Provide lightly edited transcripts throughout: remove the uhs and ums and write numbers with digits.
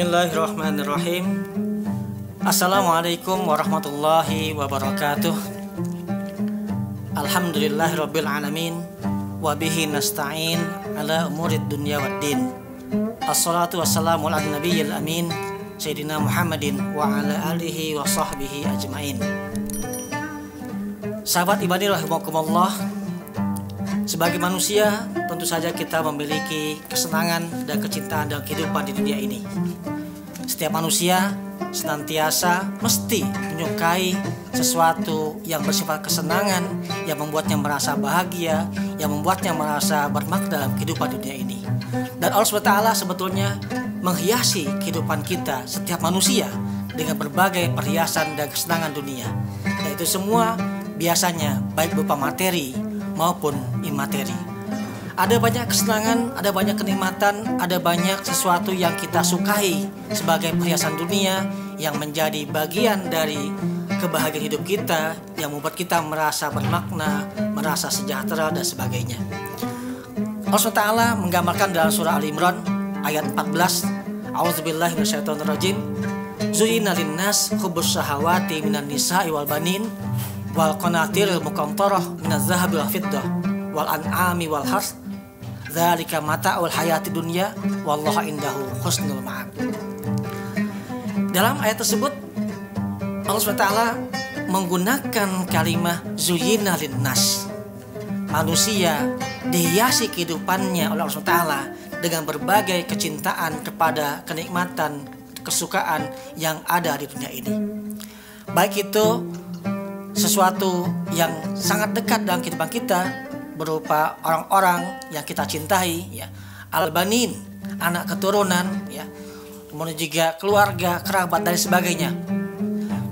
Bismillahirrahmanirrahim. Assalamualaikum warahmatullahi wabarakatuh. Alhamdulillahirabbil alamin wa bihi nasta'in ala umurid dunya waddin. Assalatu wassalamu ala nabiyil amin Sayyidina Muhammadin wa ala alihi wa sahbihi ajmain. Sahabat ibadah rahimakumullah, sebagai manusia tentu saja kita memiliki kesenangan dan kecintaan dalam kehidupan di dunia ini. Setiap manusia senantiasa mesti menyukai sesuatu yang bersifat kesenangan, yang membuatnya merasa bahagia, yang membuatnya merasa bermakna dalam kehidupan dunia ini. Dan Allah SWT sebetulnya menghiasi kehidupan kita, setiap manusia, dengan berbagai perhiasan dan kesenangan dunia. Dan itu semua biasanya baik berupa materi maupun imateri. Ada banyak kesenangan, ada banyak kenikmatan, ada banyak sesuatu yang kita sukai sebagai perhiasan dunia yang menjadi bagian dari kebahagiaan hidup kita, yang membuat kita merasa bermakna, merasa sejahtera dan sebagainya. Allah SWT menggambarkan dalam surah Al-Imran ayat 14, A'udzubillahi minasyaitonirrajim. Zuyyina lin-nas hubbus syahawati minan nisa'i wal banin wal qanatiril muqantarah minaz zahabi wal fiddah wal an'ami wal harth dzalika mata'ul hayati dunya wallahu indahu husnul ma'ab. Dalam ayat tersebut Allah SWT menggunakan kalimat zuyyina linnas. Manusia dihiasi kehidupannya oleh Allah SWT dengan berbagai kecintaan kepada kenikmatan, kesukaan yang ada di dunia ini. Baik itu sesuatu yang sangat dekat dalam kehidupan kita berupa orang-orang yang kita cintai, ya, al-banin, anak keturunan, ya, kemudian juga keluarga, kerabat dan sebagainya.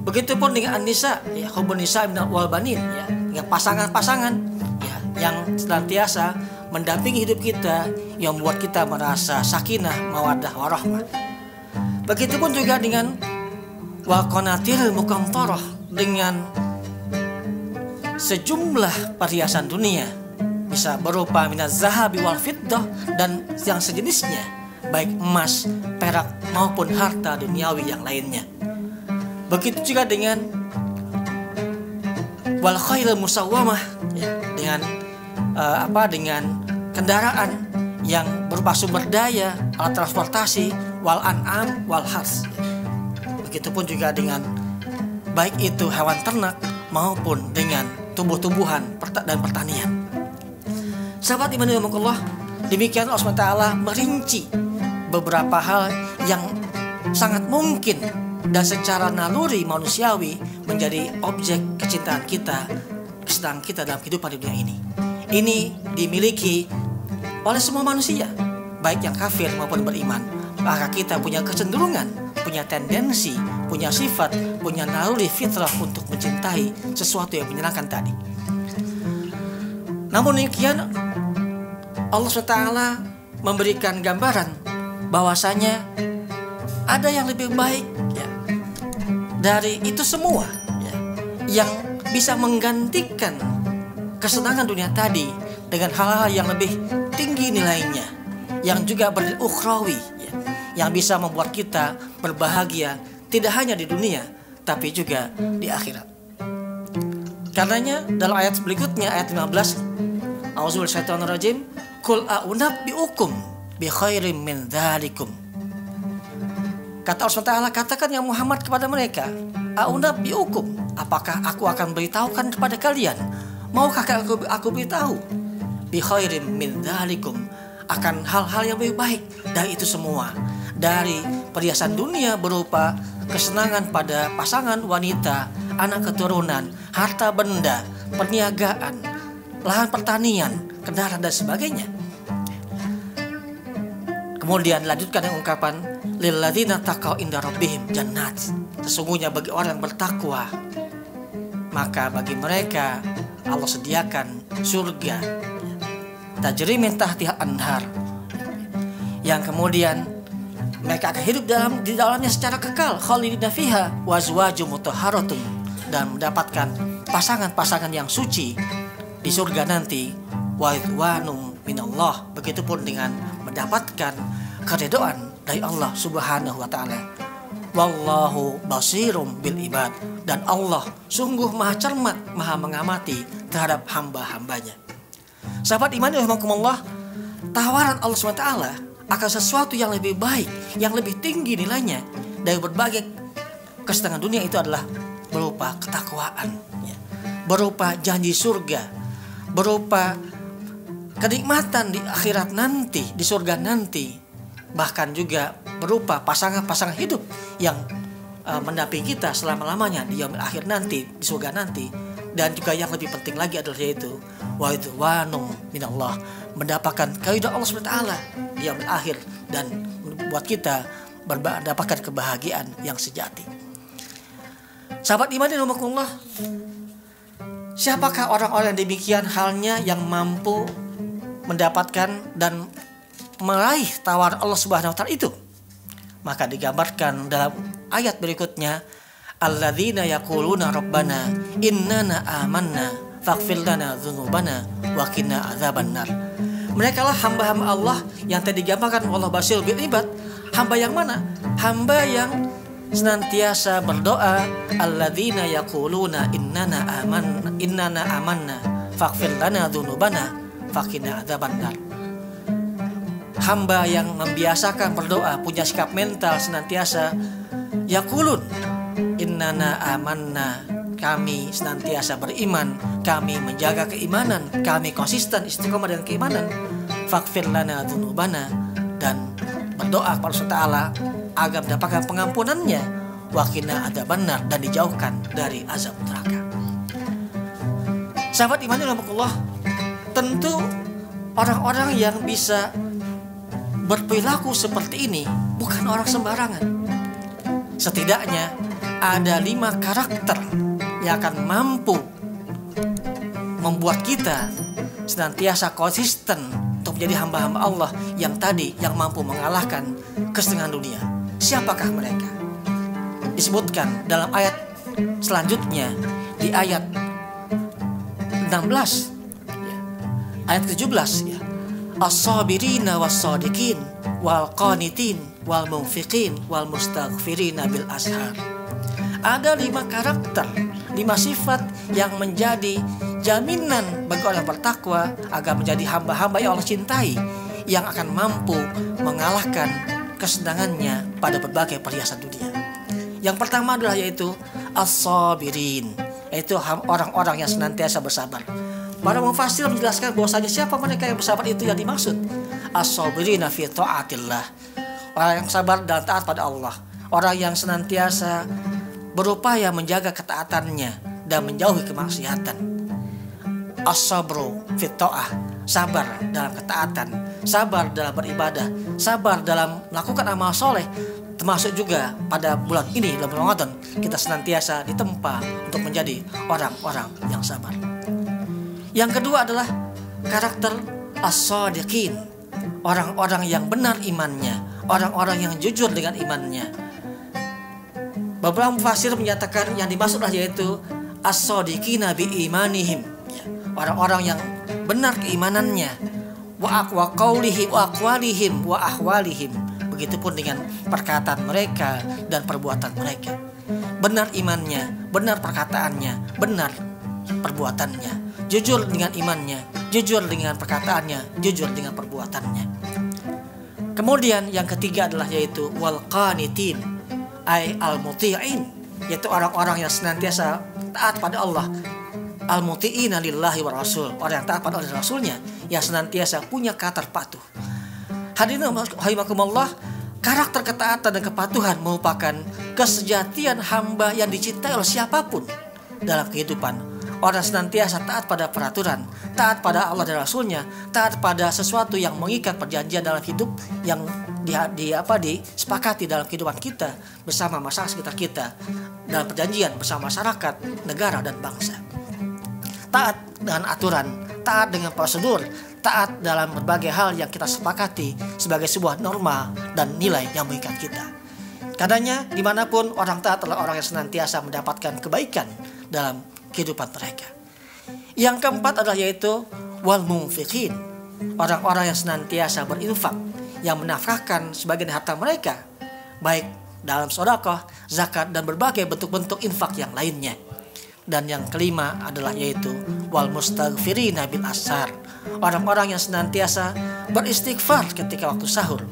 Begitupun dengan an-nisa, ya, hubun nisa wal banin, ya, dengan pasangan-pasangan, ya, yang senantiasa mendampingi hidup kita, yang membuat kita merasa sakinah, mawaddah, warahmah. Begitupun juga dengan wal qanatiril muqantarah, dengan sejumlah perhiasan dunia, bisa berupa minaz zahabi wal fiddah dan yang sejenisnya, baik emas, perak maupun harta duniawi yang lainnya. Begitu juga dengan wal khailul musawwamah, ya, dengan dengan kendaraan yang berupa sumber daya, alat transportasi, wal an'am wal harth. Begitupun juga dengan baik itu hewan ternak maupun dengan tumbuh-tumbuhan dan pertanian. Sahabat iman dan Allah, demikian Allah SWT merinci beberapa hal yang sangat mungkin dan secara naluri manusiawi menjadi objek kecintaan kita, kesenangan kita dalam kehidupan di dunia ini. Ini dimiliki oleh semua manusia, baik yang kafir maupun beriman. Maka kita punya kecenderungan, punya tendensi, punya sifat, punya naluri fitrah untuk mencintai sesuatu yang menyenangkan tadi. Namun demikian Allah SWT memberikan gambaran bahwasanya ada yang lebih baik, ya, dari itu semua, ya, yang bisa menggantikan kesenangan dunia tadi dengan hal-hal yang lebih tinggi nilainya, yang juga berukhrawi, ya, yang bisa membuat kita berbahagia tidak hanya di dunia tapi juga di akhirat. Karenanya dalam ayat berikutnya, ayat 15, A'udzubillahiminasyaitonirrajim, qul a'unabbi'ukum bi khairim min dzalikum. Kata Allah SWT, katakan ya Muhammad kepada mereka, a'unabbi'ukum, apakah aku akan beritahukan kepada kalian, maukah aku beritahu bi khairim min dzalikum, akan hal-hal yang lebih baik dari itu semua, dari perhiasan dunia berupa kesenangan pada pasangan wanita, anak keturunan, harta benda, perniagaan, lahan pertanian, kendaraan dan sebagainya. Kemudian lanjutkan dengan ungkapan lilladzina taqaw inda rabbihim jannat. Sesungguhnya bagi orang yang bertakwa, maka bagi mereka Allah sediakan surga tajri min tahtiha anhar, yang kemudian mereka akan hidup di dalamnya secara kekal, khalidina fiha wa azwajum mutahharatun, dan mendapatkan pasangan-pasangan yang suci di surga nanti, wa ridwanum minallah. Begitupun dengan mendapatkan keridhaan dari Allah Subhanahu wa taala. Wallahu basirum bil ibad, dan Allah sungguh maha cermat, maha mengamati terhadap hamba-hambanya. Sahabat iman rahimakumullah, tawaran Allah SWT akan sesuatu yang lebih baik, yang lebih tinggi nilainya dari berbagai kesenangan dunia itu adalah berupa ketakwaan, berupa janji surga, berupa kenikmatan di akhirat nanti, di surga nanti, bahkan juga berupa pasangan-pasangan hidup yang mendampingi kita selama-lamanya di yaumil akhir nanti, di surga nanti. Dan juga yang lebih penting lagi adalah yaitu wa ridwanum minallah, mendapatkan keridhaan Allah SWT di yaumil akhir dan membuat kita mendapatkan kebahagiaan yang sejati. Sahabat iman dan rahimakumullah, siapakah orang-orang yang demikian halnya yang mampu mendapatkan dan meraih tawar Allah Subhanahu wa taala itu? Maka digambarkan dalam ayat berikutnya, alladzina yaquluna rabbana innana amanna faghfir lana dzunubana wa qina adzabannar. Mereka lah hamba-hamba Allah yang tadi digambarkan Allah basir bil ibad. Hamba yang mana? Hamba yang senantiasa berdoa, alladzina yaquluna innana amanna faghfir lana dzunubana wa qina adzabannar. Hamba yang membiasakan berdoa, punya sikap mental senantiasa yaqulun innana amanna, kami senantiasa beriman, kami menjaga keimanan, kami konsisten istiqomah dengan keimanan, faghfir lana dzunubana, dan berdoa kepada Allah Ta'ala agar mendapatkan pengampunannya, wa qina adzabannar, dan dijauhkan dari azab neraka. Sahabat iman rahimakumullah, tentu orang-orang yang bisa berperilaku seperti ini bukan orang sembarangan. Setidaknya ada 5 karakter yang akan mampu membuat kita senantiasa konsisten untuk menjadi hamba-hamba Allah yang tadi, yang mampu mengalahkan kesenangan dunia. Siapakah mereka? Disebutkan dalam ayat selanjutnya, di ayat 16, ayat 17, as-sabirina was-sadiqin wal qanitin wal munfiqin wal mustaghfirina bil ashar. Ada 5 karakter, 5 sifat yang menjadi jaminan bagi orang bertakwa agar menjadi hamba-hamba yang Allah cintai, yang akan mampu mengalahkan kesenangannya pada berbagai perhiasan dunia. Yang pertama adalah yaitu as-sabirin, yaitu orang-orang yang senantiasa bersabar. Para mufassir menjelaskan bahwasanya siapa mereka yang bersabar itu yang dimaksud as-sabirina fi ta'atillah, orang yang sabar dan taat pada Allah, orang yang senantiasa berupaya menjaga ketaatannya dan menjauhi kemaksiatan. As-sabru fi ta'ah, sabar dalam ketaatan, sabar dalam beribadah, sabar dalam melakukan amal soleh, termasuk juga pada bulan ini, bulan Ramadan, kita senantiasa ditempa untuk menjadi orang-orang yang sabar. Yang kedua adalah karakter as-sadiqin, orang-orang yang benar imannya, orang-orang yang jujur dengan imannya. Beberapa mufassir menyatakan yang dimaksudlah yaitu as-sadiqina bi imanihim, orang-orang yang benar keimanannya, wa qaulihim wa aqwalihim wa ahwalihim, begitupun dengan perkataan mereka dan perbuatan mereka. Benar imannya, benar perkataannya, benar perbuatannya, jujur dengan imannya, jujur dengan perkataannya, jujur dengan perbuatannya. Kemudian yang ketiga adalah yaitu wal qanitin, ay al muti'in, yaitu orang-orang yang senantiasa taat pada Allah, al muti'ina lillahi wa rasul, orang yang taat pada Allah dan Rasulnya, yang senantiasa punya karakter patuh. Hadirin rahimakumullah, karakter ketaatan dan kepatuhan merupakan kesejatian hamba yang dicintai oleh siapapun dalam kehidupan. Orang senantiasa taat pada peraturan, taat pada Allah dan Rasulnya, taat pada sesuatu yang mengikat perjanjian dalam hidup yang disepakati dalam kehidupan kita bersama masyarakat sekitar kita, dalam perjanjian bersama masyarakat, negara dan bangsa. Taat dengan aturan, taat dengan prosedur, taat dalam berbagai hal yang kita sepakati sebagai sebuah norma dan nilai yang mengikat kita. Karenanya dimanapun orang taat adalah orang yang senantiasa mendapatkan kebaikan dalam kehidupan mereka. Yang keempat adalah yaitu wal munfiqin, orang-orang yang senantiasa berinfak, yang menafkahkan sebagian harta mereka, baik dalam sedekah, zakat, dan berbagai bentuk-bentuk infak yang lainnya. Dan yang kelima adalah yaitu wal mustaghfirina bil ashar, orang-orang yang senantiasa beristighfar ketika waktu sahur.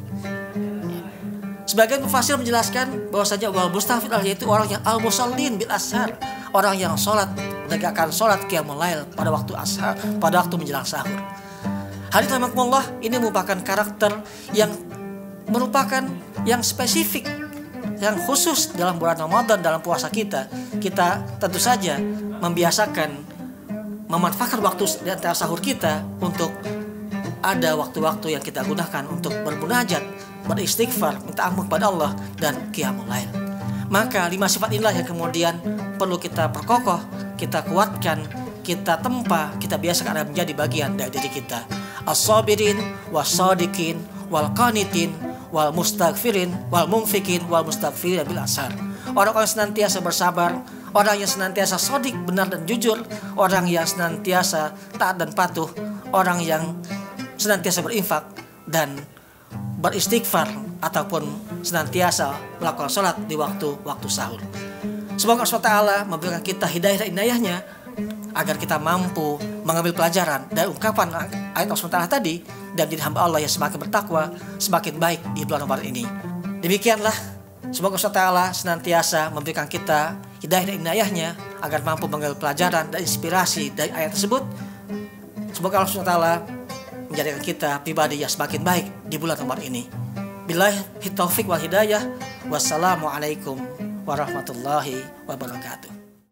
Sebagian mufassir menjelaskan bahwasanya wal mustaghfir yaitu orang yang al musallin bil ashar, orang yang menegakkan sholat qiyamul lail pada waktu ashar, pada waktu menjelang sahur. Hadits rahimakumullah, ini merupakan karakter yang merupakan yang spesifik, yang khusus dalam bulan Ramadan, dalam puasa kita. Kita tentu saja membiasakan memanfaatkan waktu di antara sahur kita untuk ada waktu-waktu yang kita gunakan untuk bermunajat, beristighfar, minta ampun kepada Allah, dan qiyamul lail. Maka 5 sifat inilah yang kemudian perlu kita perkokoh, kita kuatkan, kita tempa, kita biasakan ada menjadi bagian dari diri kita. As-sabirin, was-sadiqin, wal-qanitin, wal mustaghfirin, wal munfikin, wal mustaghfirin bil ashar. Orang-orang yang senantiasa bersabar, orang yang senantiasa shadiq, benar dan jujur, orang yang senantiasa taat dan patuh, orang yang senantiasa berinfak dan beristighfar, ataupun senantiasa melakukan sholat di waktu sahur. Semoga Allah SWT memberikan kita hidayah dan inayahnya agar kita mampu mengambil pelajaran dari ungkapan ayat Allah SWT tadi dan jadi hamba Allah yang semakin bertakwa, semakin baik di bulan Ramadan ini. Demikianlah, semoga Allah SWT senantiasa memberikan kita hidayah dan inayahnya agar mampu mengambil pelajaran dan inspirasi dari ayat tersebut. Semoga Allah SWT menjadikan kita pribadi yang semakin baik di bulan Ramadan ini. Billahi taufiq wal hidayah. Wassalamualaikum warahmatullahi wabarakatuh.